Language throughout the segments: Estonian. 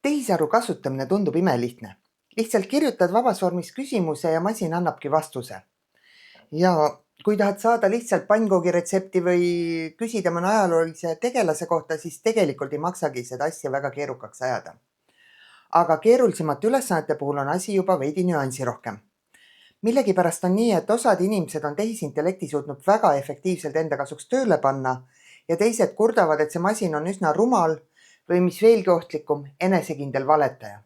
Tehisaru kasutamine tundub imelihtne. Lihtsalt kirjutad vabas vormis küsimuse ja masin annabki vastuse. Ja kui tahad saada lihtsalt pannkoogi retsepti või küsida mõne ajaloolise tegelase kohta, siis tegelikult ei maksagi seda asja väga keerukaks ajada. Aga keerulisemate ülesannete puhul on asi juba veidi nüansirohkem. Millegipärast on nii, et osad inimesed on tehisintellekti suutnud väga efektiivselt enda kasuks tööle panna ja teised kurdavad, et see masin on üsna rumal või mis veelgi ohtlikum, enesekindel valetaja.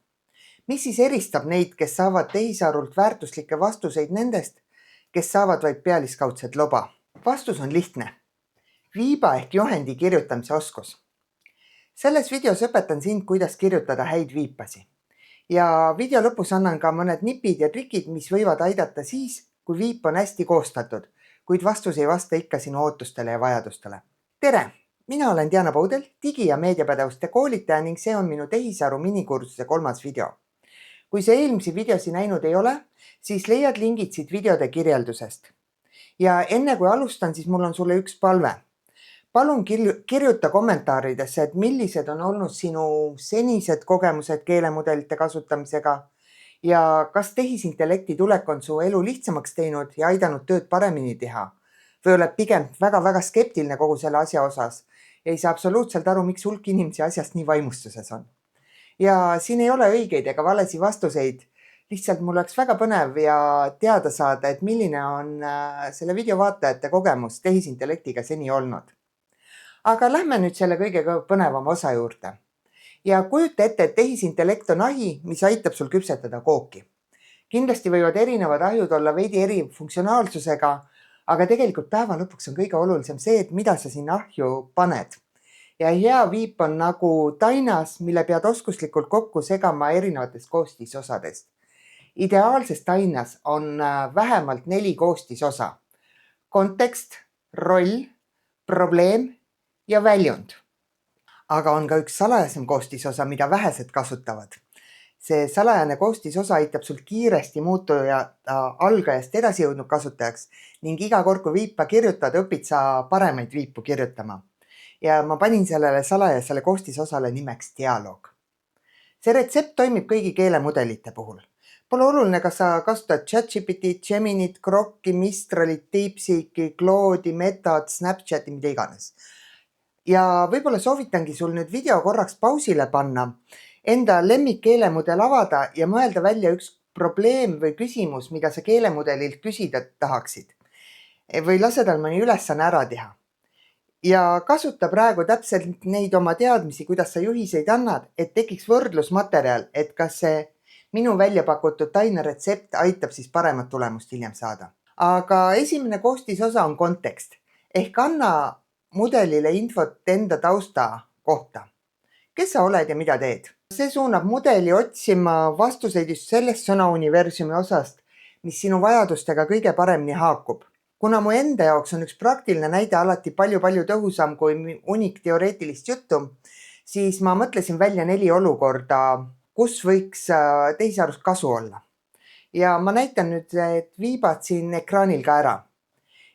Mis siis eristab neid, kes saavad tehisarult väärtuslikke vastuseid nendest, kes saavad vaid pealiskaudset loba? Vastus on lihtne. Viiba ehk juhendi kirjutamise oskus. Selles videos õpetan sind, kuidas kirjutada häid viipasi. Ja video lõpus annan ka mõned nipid ja trikid, mis võivad aidata siis, kui viip on hästi koostatud, kuid vastus ei vasta ikka sinu ootustele ja vajadustele. Tere! Mina olen Diana Poudel, digi- ja meediapädevuste koolitaja ning see on minu tehisaru minikursuse 3. video. Kui sa eelmisi videosi näinud ei ole, siis leiad lingid siit videode kirjeldusest. Ja enne kui alustan, siis mul on sulle üks palve. Palun kirjuta kommentaaridesse, et millised on olnud sinu senised kogemused keelemudelite kasutamisega ja kas tehisintellekti tulek on su elu lihtsamaks teinud ja aidanud tööd paremini teha või oled pigem väga skeptiline kogu selle asja osas ja ei saa absoluutselt aru, miks hulk inimesi asjast nii vaimustuses on. Ja siin ei ole õigeid ega valesi vastuseid, lihtsalt mul oleks väga põnev ja teada saada, et milline on selle video vaatajate kogemus tehisintellektiga seni olnud. Aga lähme nüüd selle kõige põnevama osa juurde. Ja kujuta ette, et tehisintellekt on ahi, mis aitab sul küpsetada kooki. Kindlasti võivad erinevad ahjud olla veidi eri funktsionaalsusega, aga tegelikult päeva lõpuks on kõige olulisem see, et mida sa sinna ahju paned. Ja hea viip on nagu tainas, mille pead oskuslikult kokku segama erinevatest koostisosadest. Ideaalses tainas on vähemalt 4 koostisosa. Kontekst, roll, probleem ja väljund. Aga on ka üks salajasem koostisosa, mida vähesed kasutavad. See salajane koostisosa aitab sul kiiresti muutuda algajast edasi jõudnud kasutajaks ning iga kord, kui viipa kirjutad, õpid sa paremaid viipu kirjutama. Ja ma panin sellele salajasele koostisosale nimeks dialoog. See retsept toimib kõigi keelemudelite puhul. Pole oluline, kas sa kasutad ChatGPT, Geminit, Grokki, Mistralit, DeepSeeki, Claude'i, Metat, Snapchati, mida iganes. Ja võib-olla soovitangi sul nüüd video korraks pausile panna, enda lemmikkeelemudel avada ja mõelda välja üks probleem või küsimus, mida sa keelemudelilt küsida tahaksid. Või lase tal mõni ülesanne ära teha. Ja kasuta praegu täpselt neid oma teadmisi, kuidas sa juhiseid annad, et tekiks võrdlusmaterjal, et kas see minu välja pakutud taineretsept aitab siis paremat tulemust hiljem saada. Aga esimene koostisosa on kontekst ehk anna mudelile infot enda tausta kohta. Kes sa oled ja mida teed? See suunab mudeli otsima vastuseid just sellest sõnauniversumi osast, mis sinu vajadustega kõige paremini haakub. Kuna mu enda jaoks on üks praktiline näide alati palju tõhusam kui unik teoreetilist juttu, siis ma mõtlesin välja 4 olukorda, kus võiks tehisarust kasu olla. Ja ma näitan nüüd viibad siin ekraanil ka ära.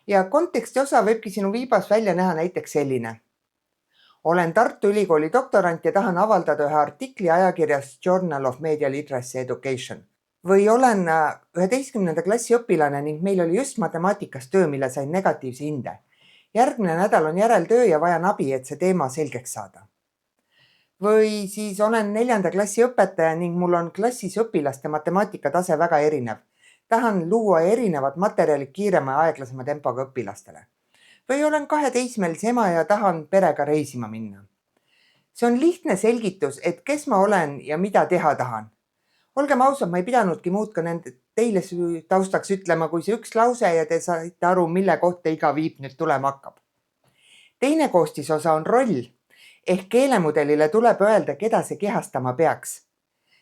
Ja konteksti osa võibki sinu viibas välja näha näiteks selline. Olen Tartu Ülikooli doktorant ja tahan avaldada ühe artikli ajakirjas Journal of Media Literacy Education. Või olen 11. klassi õpilane ning meil oli just matemaatikas töö, mille sain negatiivse hinde. Järgmine nädal on järeltöö ja vajan abi, et see teema selgeks saada. Või siis olen 4. klassi õpetaja ning mul on klassis õpilaste matemaatika tase väga erinev. Tahan luua erinevad materjalid kiirema ja aeglasema tempoga õpilastele. Või olen 2 teismelise ema ja tahan perega reisima minna. See on lihtne selgitus, et kes ma olen ja mida teha tahan. Olgem ausad, ma ei pidanudki muud ka teile taustaks ütlema, kui see üks lause ja te saite aru, mille kohta iga viip nüüd tulema hakkab. Teine koostisosa on roll ehk keelemudelile tuleb öelda, keda see kehastama peaks.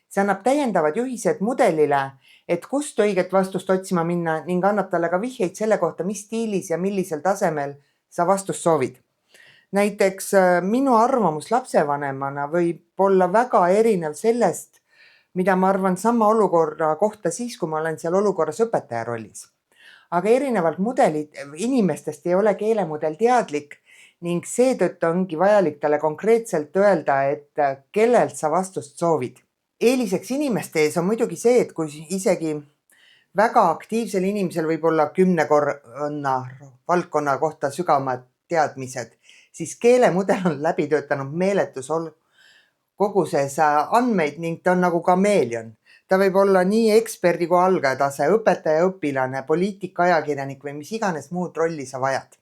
See annab täiendavad juhised mudelile, et kust õiget vastust otsima minna ning annab talle ka vihjeid selle kohta, mis stiilis ja millisel tasemel sa vastust soovid. Näiteks minu arvamus lapsevanemana võib olla väga erinev sellest, mida ma arvan sama olukorra kohta siis, kui ma olen seal olukorras õpetaja rollis. Aga erinevalt inimestest ei ole keelemudel teadlik ning seetõttu ongi vajalik talle konkreetselt öelda, et kellelt sa vastust soovid. Eeliseks inimeste ees on muidugi see, et kui isegi väga aktiivsel inimesel võib olla 10 valdkonna kohta sügavamad teadmised, siis keelemudel on läbi töötanud meeletus koguses andmeid ning ta on nagu kameelion. Ta võib olla nii eksperdi kui algaja tase, õpetaja, õpilane, poliitika, ajakirjanik või mis iganes muud rolli sa vajad.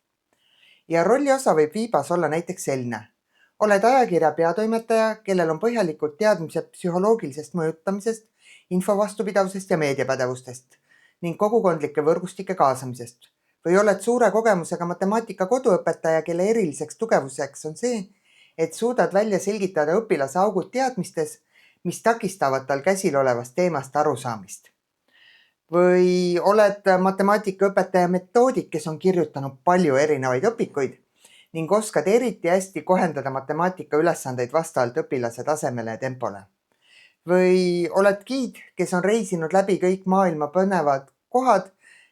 Ja rolli osa võib viibas olla näiteks selline. Oled ajakirja peatoimetaja, kellel on põhjalikud teadmised psühholoogilisest mõjutamisest, info vastupidavusest ja meediapädevustest ning kogukondlike võrgustike kaasamisest. Või oled suure kogemusega matemaatika koduõpetaja, kelle eriliseks tugevuseks on see, et suudad välja selgitada õpilase augud teadmistes, mis takistavad tal käsil olevast teemast arusaamist. Või oled matemaatikaõpetaja metoodik, kes on kirjutanud palju erinevaid õpikuid ning oskad eriti hästi kohendada matemaatika ülesandeid vastavalt õpilase tasemele ja tempole. Või oled giid, kes on reisinud läbi kõik maailma põnevad kohad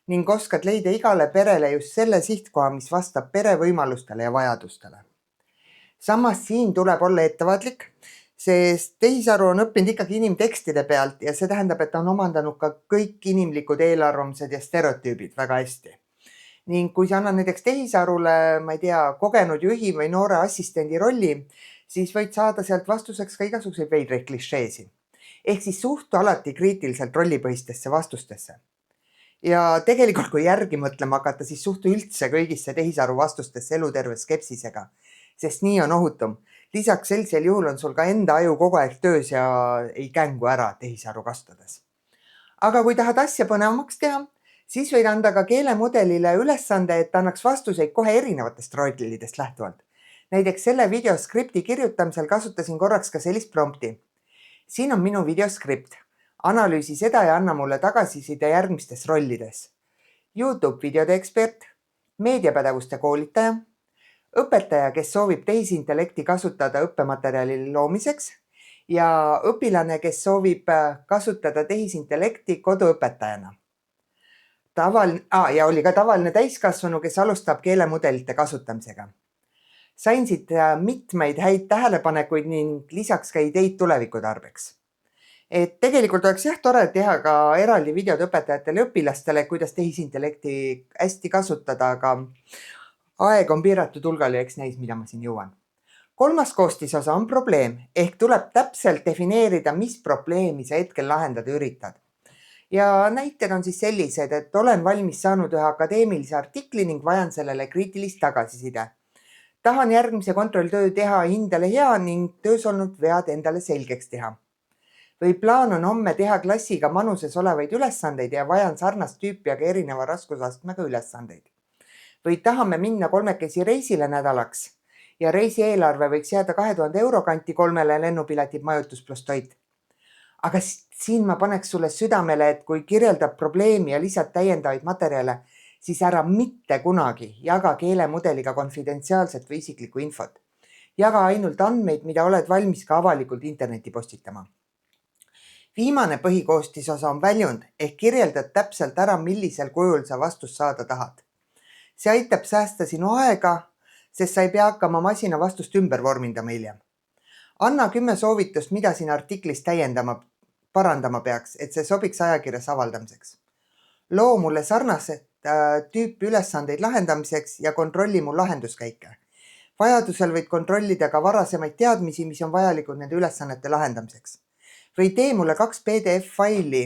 ning oskad leida igale perele just selle sihtkoha, mis vastab pere võimalustele ja vajadustele. Samas siin tuleb olla ettevaatlik, sest tehisaru on õppinud ikkagi inimtekstide pealt ja see tähendab, et ta on omandanud ka kõik inimlikud eelarvamused ja stereotüübid väga hästi. Ning kui sa annad näiteks tehisarule, ma ei tea, kogenud juhi või noore assistendi rolli, siis võid saada sealt vastuseks ka igasuguseid veidraid klišeesi. Ehk siis suhtu alati kriitiliselt rollipõhistesse vastustesse. Ja tegelikult, kui järgi mõtlema hakata, siis suhtu üldse kõigisse tehisaru vastustesse eluterve skepsisega, sest nii on ohutum. Lisaks sellisel juhul on sul ka enda aju kogu aeg töös ja ei kängu ära tehisaru kasutades. Aga kui tahad asja põnevamaks teha, siis võid anda ka keelemudelile ülesande, et annaks vastuseid kohe erinevatest rollidest lähtuvalt. Näiteks selle videoskripti kirjutamisel kasutasin korraks ka sellist prompti. Siin on minu videoskript. Analüüsi seda ja anna mulle tagasiside järgmistes rollides. YouTube videode ekspert, meediapädevuste koolitaja, õpetaja, kes soovib tehisintellekti kasutada õppematerjali loomiseks ja õpilane, kes soovib kasutada tehisintellekti koduõpetajana. Ja oli ka tavaline täiskasvanu, kes alustab keelemudelite kasutamisega. Sain siit mitmeid häid tähelepanekuid ning lisaks ka ideid tuleviku tarbeks. Et tegelikult oleks tore teha ka eraldi videod õpetajatele ja õpilastele, kuidas tehisintellekti hästi kasutada, aga aeg on piiratud hulgal ja eks näis, mida ma siin jõuan. 3. koostisosa on probleem, ehk tuleb täpselt defineerida, mis probleemi sa hetkel lahendada üritad. Ja näited on siis sellised, et olen valmis saanud ühe akadeemilise artikli ning vajan sellele kriitilist tagasiside. Tahan järgmise kontrolltöö teha hindele hea ning töös olnud vead endale selgeks teha. Või plaan on homme teha klassiga manuses olevaid ülesandeid ja vajan sarnast tüüpi, aga erineva raskusastmega ülesandeid. Või tahame minna 3 reisile nädalaks ja reisi eelarve võiks jääda 2000 euro kanti 3 lennupiletid, majutus pluss toit. Aga siin ma paneks sulle südamele, et kui kirjeldab probleemi ja lisad täiendavaid materjale, siis ära mitte kunagi jaga keelemudeliga konfidentsiaalset või isiklikku infot. Jaga ainult andmeid, mida oled valmis ka avalikult interneti postitama. Viimane põhikoostisosa on väljund ehk kirjeldad täpselt ära, millisel kujul sa vastust saada tahad. See aitab säästa sinu aega, sest sa ei pea hakkama masina vastust ümber vormindama hiljem. Anna 10 soovitust, mida siin artiklis parandama peaks, et see sobiks ajakirjas avaldamiseks. Loo mulle sarnaselt tüüpi ülesandeid lahendamiseks ja kontrolli mu lahenduskäike. Vajadusel võid kontrollida ka varasemaid teadmisi, mis on vajalikud nende ülesannete lahendamiseks. Või tee mulle 2 PDF-faili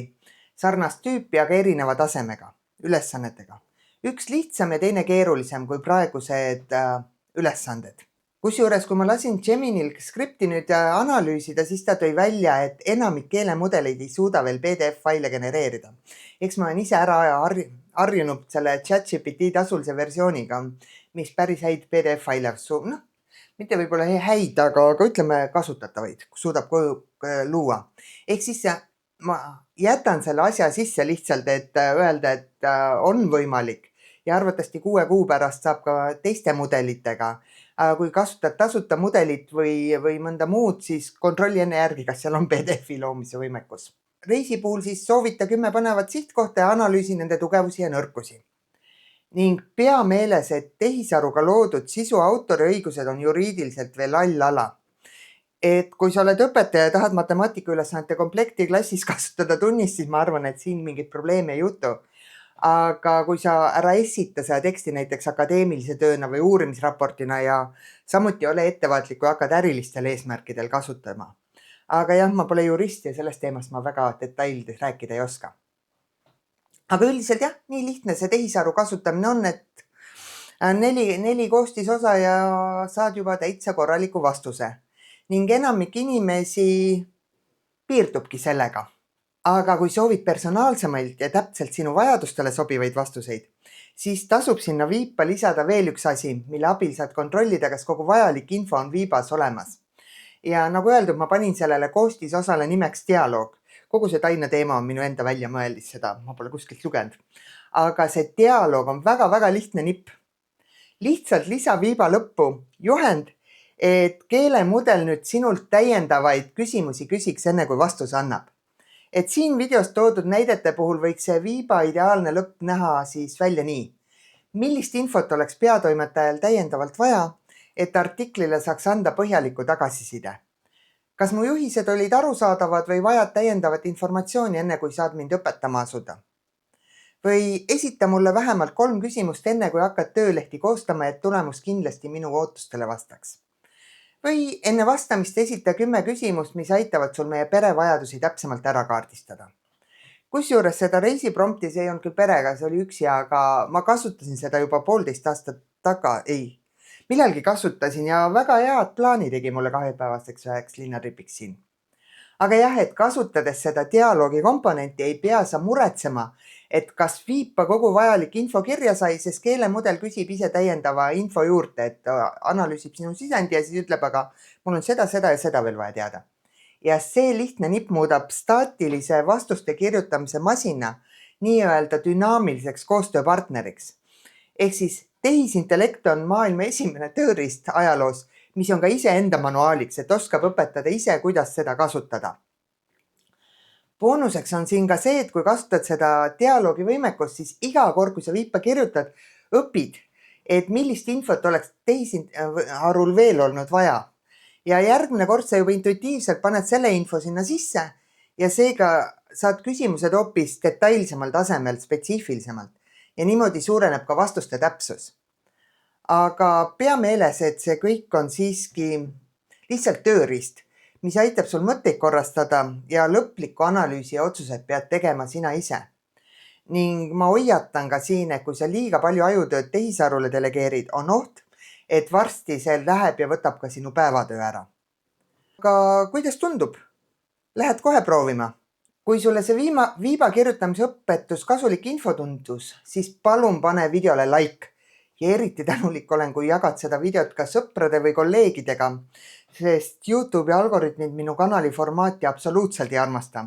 sarnast tüüpi, aga erineva tasemega, ülesannetega. Üks lihtsam ja teine keerulisem kui praegused ülesanded. Kusjuures, kui ma lasin Geminil skripti nüüd analüüsida, siis ta tõi välja, et enamik keelemudeleid ei suuda veel PDF-faile genereerida. Eks ma olen ise ära harjunud selle ChatGPT tasulise versiooniga, mis päris häid PDF-faile, mitte võib-olla häid, aga ütleme kasutatavaid, suudab luua. Ehk siis ma jätan selle asja sisse lihtsalt, et öelda, et on võimalik ja arvatavasti 6 kuu pärast saab ka teiste mudelitega. Kui kasutad tasuta mudelit või mõnda muud, siis kontrolli enne järgi, kas seal on PDF-i loomise võimekus. Reisi puhul siis soovita 10 põnevat sihtkohta ja analüüsi nende tugevusi ja nõrkusi. ning pea meeles, et tehisaruga loodud sisu autoriõigused on juriidiliselt veel hall ala. Et kui sa oled õpetaja ja tahad matemaatikaülesannete komplekti klassis kasutada tunnis, siis ma arvan, et siin mingit probleemi ei juhtu. Aga kui sa ära esita seda teksti näiteks akadeemilise tööna või uurimisraportina ja samuti ole ettevaatlik, kui hakkad ärilistel eesmärkidel kasutama. Aga jah, ma pole jurist ja sellest teemast ma väga detailides rääkida ei oska. Aga üldiselt jah, nii lihtne see tehisaru kasutamine on, et neli koostisosa ja saad juba täitsa korraliku vastuse. Ning enamik inimesi piirdubki sellega. Aga kui soovid personaalsemalt ja täpselt sinu vajadustele sobivaid vastuseid, siis tasub sinna viipa lisada veel üks asi, mille abil saad kontrollida, kas kogu vajalik info on viibas olemas. Ja nagu öeldud, ma panin sellele koostisosale nimeks dialoog. Kogu see taina teema on minu enda välja mõeldis, seda ma pole kuskilt lugenud. Aga see dialoog on väga-väga lihtne nipp. Lihtsalt lisa viiba lõppu juhend, et keelemudel nüüd sinult täiendavaid küsimusi küsiks enne, kui vastuse annab. Et siin videos toodud näidete puhul võiks see viiba ideaalne lõpp näha siis välja nii. Millist infot oleks peatoimetajal täiendavalt vaja, et artiklile saaks anda põhjaliku tagasiside? Kas mu juhised olid arusaadavad või vajad täiendavat informatsiooni enne, kui saad mind õpetama asuda? Või esita mulle vähemalt 3 küsimust enne, kui hakkad töölehti koostama, et tulemus kindlasti minu ootustele vastaks. Või enne vastamist esita 10 küsimust, mis aitavad sul meie pere vajadusi täpsemalt ära kaardistada. Kusjuures seda reisipromptis ei olnud küll perega, see oli üksi, aga ma kasutasin seda juba 1,5 aastat millalgi kasutasin ja väga head plaani tegi mulle 2-päevaseks üheks linnatripiks siin. Aga jah, et kasutades seda dialoogi komponenti ei pea sa muretsema, et kas viipa kogu vajalik info kirja sai, sest keelemudel küsib ise täiendava info juurde, et analüüsib sinu sisendi ja siis ütleb, aga mul on seda ja seda veel vaja teada. Ja see lihtne nipp muudab staatilise vastuste kirjutamise masina nii-öelda dünaamiliseks koostööpartneriks. Ehk siis tehisintellekt on maailma esimene tööriist ajaloos, mis on ka iseenda manuaaliks, et oskab õpetada ise, kuidas seda kasutada. Boonuseks on siin ka see, et kui kasutad seda dialoogi võimekust, siis iga kord, kui sa viipa kirjutad, õpid, et millist infot oleks tehisarul veel olnud vaja. Ja järgmine kord sa juba intuitiivselt paned selle info sinna sisse ja seega saad küsimused hoopis detailsemal tasemel, spetsiifilisemalt ja niimoodi suureneb ka vastuste täpsus. Aga pea meeles, et see kõik on siiski lihtsalt tööriist, mis aitab sul mõtteid korrastada ja lõpliku analüüsi ja otsused pead tegema sina ise. Ning ma hoiatan ka siin, et kui sa liiga palju ajutööd tehisarule delegeerid, on oht, et varsti see läheb ja võtab ka sinu päevatöö ära. Aga kuidas tundub? Lähed kohe proovima? Kui sulle see viiba kirjutamise õpetus kasulik info tundus, siis palun pane videole like. Ja eriti tänulik olen, kui jagad seda videot ka sõprade või kolleegidega, sest YouTube'i algoritmid minu kanali formaati absoluutselt ei armasta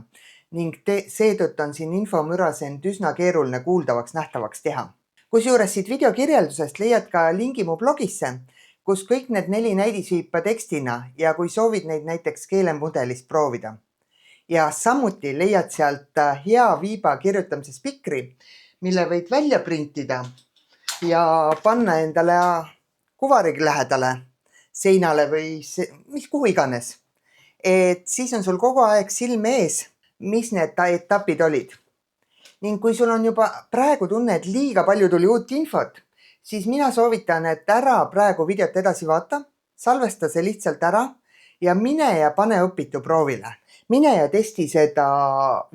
ning seetõttu on siin infomüras end üsna keeruline kuuldavaks nähtavaks teha. Kusjuures siit video kirjeldusest leiad ka lingi mu blogisse, kus kõik need 4 näidisviipa tekstina ja kui soovid neid näiteks keelemudelis proovida. Ja samuti leiad sealt hea viiba kirjutamise spikri, mille võid välja printida ja panna endale kuvarigi lähedale, seinale või kuhu iganes. Et siis on sul kogu aeg silme ees, mis need etapid olid. Ning kui sul on juba praegu tunne, et liiga palju tuli uut infot, siis mina soovitan, et ära praegu videot edasi vaata, salvesta see lihtsalt ära ja mine ja pane õpitu proovile. Mine ja testi seda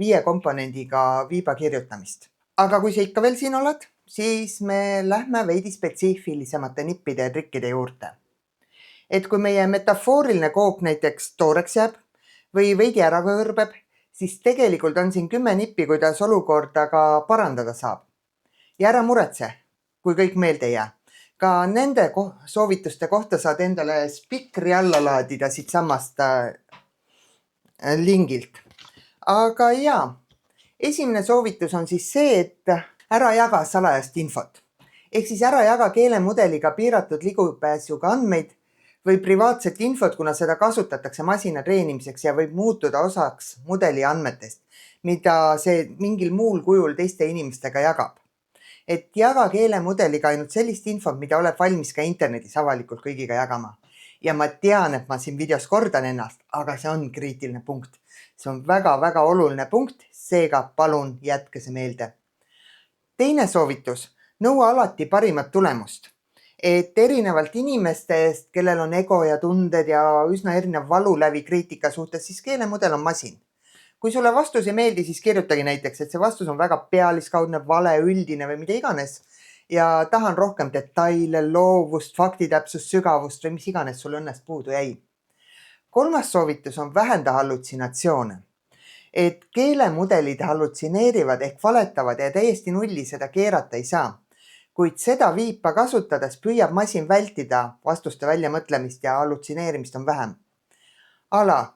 5 komponendiga viiba kirjutamist. Aga kui sa ikka veel siin oled, siis me lähme veidi spetsiifilisemate nippide ja trikkide juurde. Et kui meie metafooriline kook näiteks tooreks jääb või veidi ära kõrbeb, siis tegelikult on siin 10 nippi, kuidas olukorda ka parandada saab. Ja ära muretse, kui kõik meelde ei jää. Ka nende soovituste kohta saad endale spikri alla laadida siit samast lingilt. Aga jaa, esimene soovitus on siis see, et ära jaga salajast infot. Ehk siis ära jaga keelemudeliga piiratud ligupääsuga andmeid või privaatset infot, kuna seda kasutatakse masina treenimiseks ja võib muutuda osaks mudeli andmetest, mida see mingil muul kujul teiste inimestega jagab. et jaga keelemudeliga ainult sellist infot, mida oled valmis ka internetis avalikult kõigiga jagama. Ja ma tean, et ma siin videos kordan ennast, aga see on kriitiline punkt. See on väga-väga oluline punkt, seega palun jätke see meelde. Teine soovitus, nõua alati parimat tulemust. Et erinevalt inimestest, kellel on ego ja tunded ja üsna erinev valulävi kriitika suhtes, siis keelemudel on masin. Kui sulle vastus ei meeldi, siis kirjutagi näiteks, et see vastus on väga pealiskaudne, vale, üldine või mida iganes ja tahan rohkem detaile, loovust, faktitäpsust, sügavust või mis iganes sul õnnest puudu jäi. Kolmas soovitus on vähenda hallutsinatsioone. Et keelemudelid hallutsineerivad ehk valetavad ja täiesti nulli seda keerata ei saa. Kuid seda viipa kasutades püüab masin vältida vastuste väljamõtlemist ja hallutsineerimist on vähem.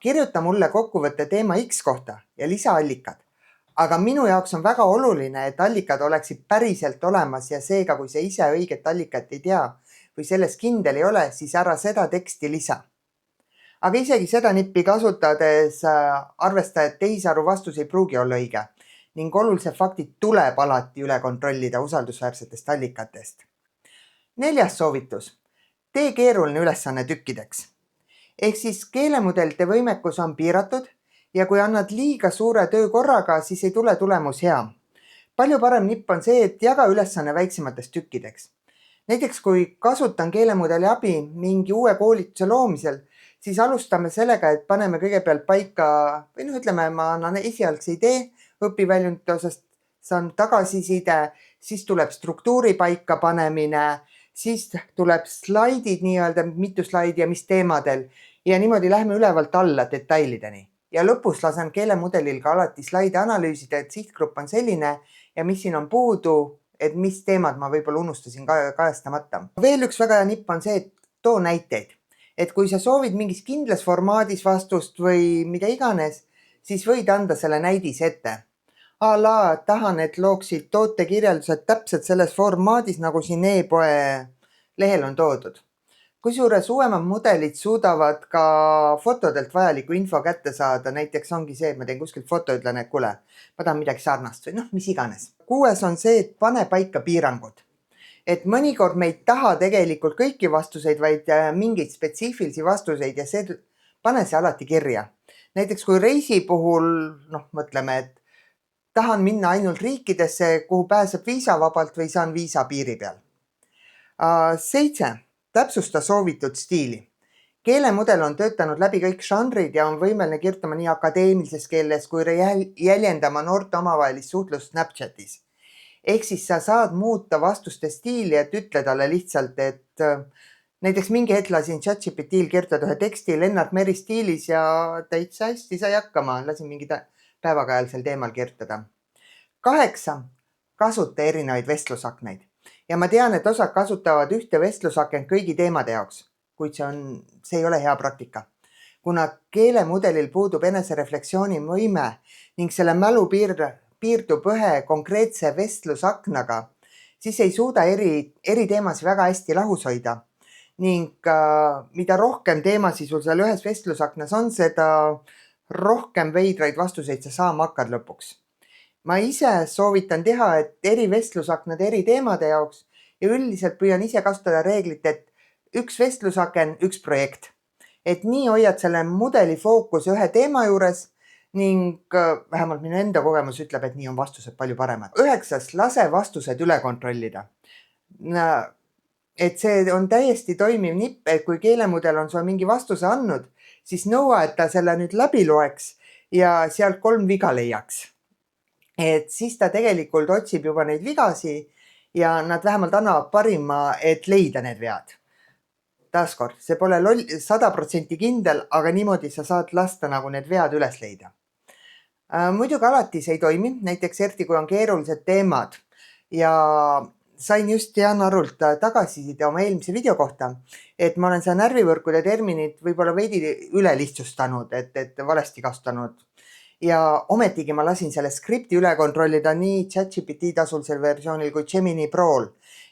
Kirjuta mulle kokkuvõtte teema X kohta ja lisa allikad. Aga minu jaoks on väga oluline, et allikad oleksid päriselt olemas ja seega, kui sa ise õiget allikat ei tea või selles kindel ei ole, siis ära seda teksti lisa. Aga isegi seda nippi kasutades arvesta, et tehisaru vastus ei pruugi olla õige ning olulised faktid tuleb alati üle kontrollida usaldusväärsetest allikatest. 4. soovitus. Tee keeruline ülesanne tükkideks. Ehk siis keelemudelite võimekus on piiratud ja kui annad liiga suure töö korraga, siis ei tule tulemus hea. Palju parem nipp on see, et jaga ülesanne väiksematest tükkideks. Näiteks kui kasutan keelemudeli abi mingi uue koolituse loomisel, siis alustame sellega, et paneme kõigepealt paika või ütleme, ma annan esialgse idee õpiväljundite osas, saan tagasiside, siis tuleb struktuuri paika panemine, siis tuleb slaidid nii-öelda, mitu slaidi ja mis teemadel ja niimoodi lähme ülevalt alla detailideni. Ja lõpus lasen keelemudelil ka alati slaide analüüsida, et sihtgrupp on selline ja mis siin on puudu, et mis teemad ma võib-olla unustasin kajastamata. Veel üks väga hea nipp on see, et too näiteid. Et kui sa soovid mingis kindlas formaadis vastust või mida iganes, siis võid anda selle näidise ette. Tahan, et looksid tootekirjeldused täpselt selles formaadis, nagu siin e-poe lehel on toodud. Kusjuures uuemad mudelid suudavad ka fotodelt vajaliku info kätte saada. Näiteks ongi see, et ma teen kuskilt foto, ütlen, et kuule, ma tahan midagi sarnast või mis iganes. 6. on see, et pane paika piirangud. Et mõnikord me ei taha tegelikult kõiki vastuseid, vaid mingeid spetsiifilisi vastuseid ja pane see alati kirja. Näiteks kui reisi puhul, mõtleme, et tahan minna ainult riikidesse, kuhu pääseb viisavabalt või saan viisa piiri peal. 7. Täpsusta soovitud stiili. Keelemudel on töötanud läbi kõik žanrid ja on võimeline kirjutama nii akadeemilises keeles kui jäljendama noorte omavahelist suhtlust Snapchatis. Ehk siis sa saad muuta vastuste stiili, et ütle talle lihtsalt, et näiteks mingi hetk lasin ChatGPT-l kirjutada ühe teksti Lennart Meri stiilis ja täitsa hästi sai hakkama. Lasin mingi päevaga ajal sel teemal kirjutada. 8. Kasuta erinevaid vestlusakneid. Ja ma tean, et osad kasutavad ühte vestlusakent kõigi teemade jaoks, kuid see ei ole hea praktika. Kuna keelemudelil puudub eneserefleksiooni võime ning selle mälu piirdub ühe konkreetse vestlusaknaga, siis ei suuda eri teemasid väga hästi lahus hoida. Ning mida rohkem teemasid sul seal ühes vestlusaknas on, seda rohkem veidraid vastuseid sa saama hakkad lõpuks. Ma ise soovitan teha, et eri vestlusaknad eri teemade jaoks ja üldiselt püüan ise kasutada reeglit, et üks vestlusaken, üks projekt. Et nii hoiad selle mudeli fookuse ühe teema juures ning vähemalt minu enda kogemus ütleb, et nii on vastused palju paremad. 9. Lase vastused üle kontrollida. Et see on täiesti toimiv nipp, et kui keelemudel on sulle mingi vastuse andnud, siis nõua, et ta selle nüüd läbi loeks ja sealt 3 viga leiaks. Et siis ta tegelikult otsib juba neid vigasi ja nad vähemalt annavad parima, et leida need vead. Taaskord, see pole 100% kindel, aga niimoodi sa saad lasta nagu need vead üles leida. Muidugi alati see ei toimi, näiteks eriti kui on keerulised teemad ja sain just Jan Arult tagasiside oma eelmise video kohta, et ma olen seda närvivõrkude terminit võib-olla veidi üle lihtsustanud, et valesti kasutanud. Ja ometigi ma lasin selle skripti üle kontrollida nii ChatGPT tasulisel versioonil kui Gemini Prol.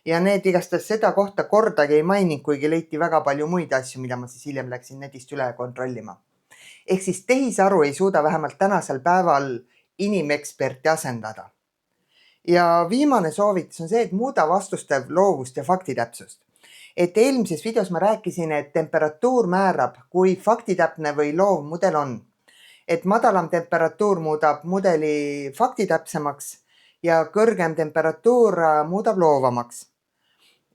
Ja need igastahes seda kohta kordagi ei maininud, kuigi leiti väga palju muid asju, mida ma siis hiljem läksin netist üle kontrollima. Ehk siis tehisaru ei suuda vähemalt tänasel päeval inimeksperti asendada. Ja viimane soovitus on see, et muuda vastuste loovust ja faktitäpsust. Et eelmises videos ma rääkisin, et temperatuur määrab, kui faktitäpne või loov mudel on. Et madalam temperatuur muudab mudeli faktitäpsemaks ja kõrgem temperatuur muudab loovamaks.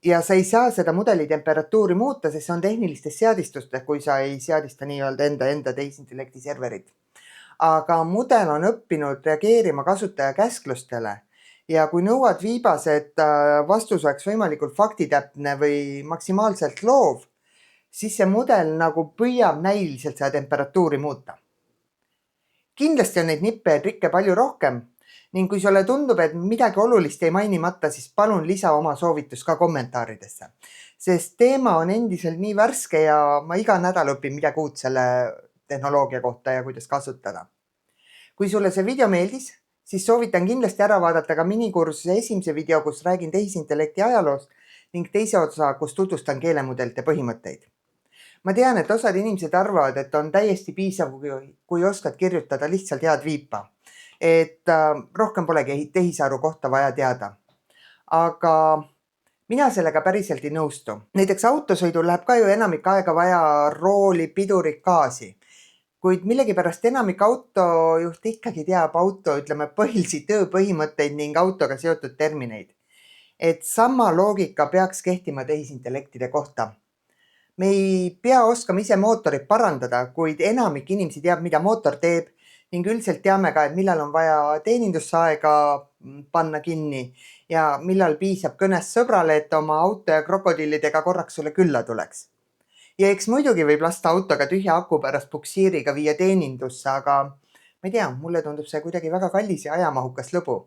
Ja sa ei saa seda mudeli temperatuuri muuta, sest see on tehnilistes seadistustes, kui sa ei seadista nii-öelda enda tehisintellekti serverit. Aga mudel on õppinud reageerima kasutaja käsklustele ja kui nõuad viibas, et vastus oleks võimalikult faktitäpne või maksimaalselt loov, siis see mudel nagu püüab näiliselt seda temperatuuri muuta. Kindlasti on neid nippe ja trikke palju rohkem ning kui sulle tundub, et midagi olulist jäi mainimata, siis palun lisa oma soovitus ka kommentaaridesse, sest teema on endiselt nii värske ja ma iga nädal õpin midagi uut selle tehnoloogia kohta ja kuidas kasutada. Kui sulle see video meeldis, siis soovitan kindlasti ära vaadata ka minikursuse esimese video, kus räägin tehisintellekti ajaloost ning teise osa, kus tutvustan keelemudelite põhimõtteid. Ma tean, et osad inimesed arvavad, et on täiesti piisav, kui oskad kirjutada lihtsalt head viipa. Et rohkem polegi tehisaru kohta vaja teada. Aga mina sellega päriselt ei nõustu. Näiteks autosõidul läheb ka ju enamik aega vaja rooli, pidurit, gaasi. Kuid millegipärast enamik autojuht ikkagi teab põhilisi tööpõhimõtteid ning autoga seotud termineid. Et sama loogika peaks kehtima tehisintellektide kohta. Me ei pea oskama ise mootorit parandada, kuid enamik inimesi teab, mida mootor teeb ning üldiselt teame ka, et millal on vaja teenindusaega panna kinni ja millal piisab kõnest sõbrale, et oma auto ja krokodillidega korraks sulle külla tuleks. Ja eks muidugi võib lasta autoga tühja aku pärast puksiiriga viia teenindusse, aga ma ei tea, mulle tundub see kuidagi väga kallis ja ajamahukas lõbu.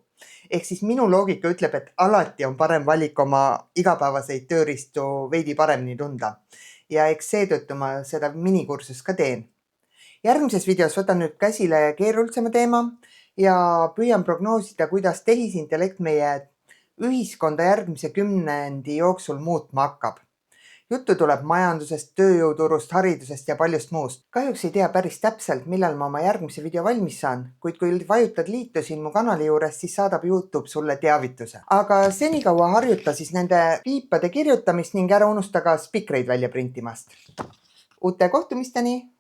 Ehk siis minu loogika ütleb, et alati on parem valik oma igapäevaseid tööriistu veidi paremini tunda. Ja eks seetõttu ma seda minikursust ka teen. Järgmises videos võtan nüüd käsile keerulisema teema ja püüan prognoosida, kuidas tehisintellekt meie ühiskonda järgmise 10 jooksul muutma hakkab. Juttu tuleb majandusest, tööjõuturust, haridusest ja paljust muust. Kahjuks ei tea päris täpselt, millal ma oma järgmise video valmis saan, kuid kui vajutad liitu siin mu kanali juures, siis saadab YouTube sulle teavituse. Aga senikaua harjuta siis nende viipade kirjutamist ning ära unusta ka spikreid välja printimast. Uute kohtumisteni!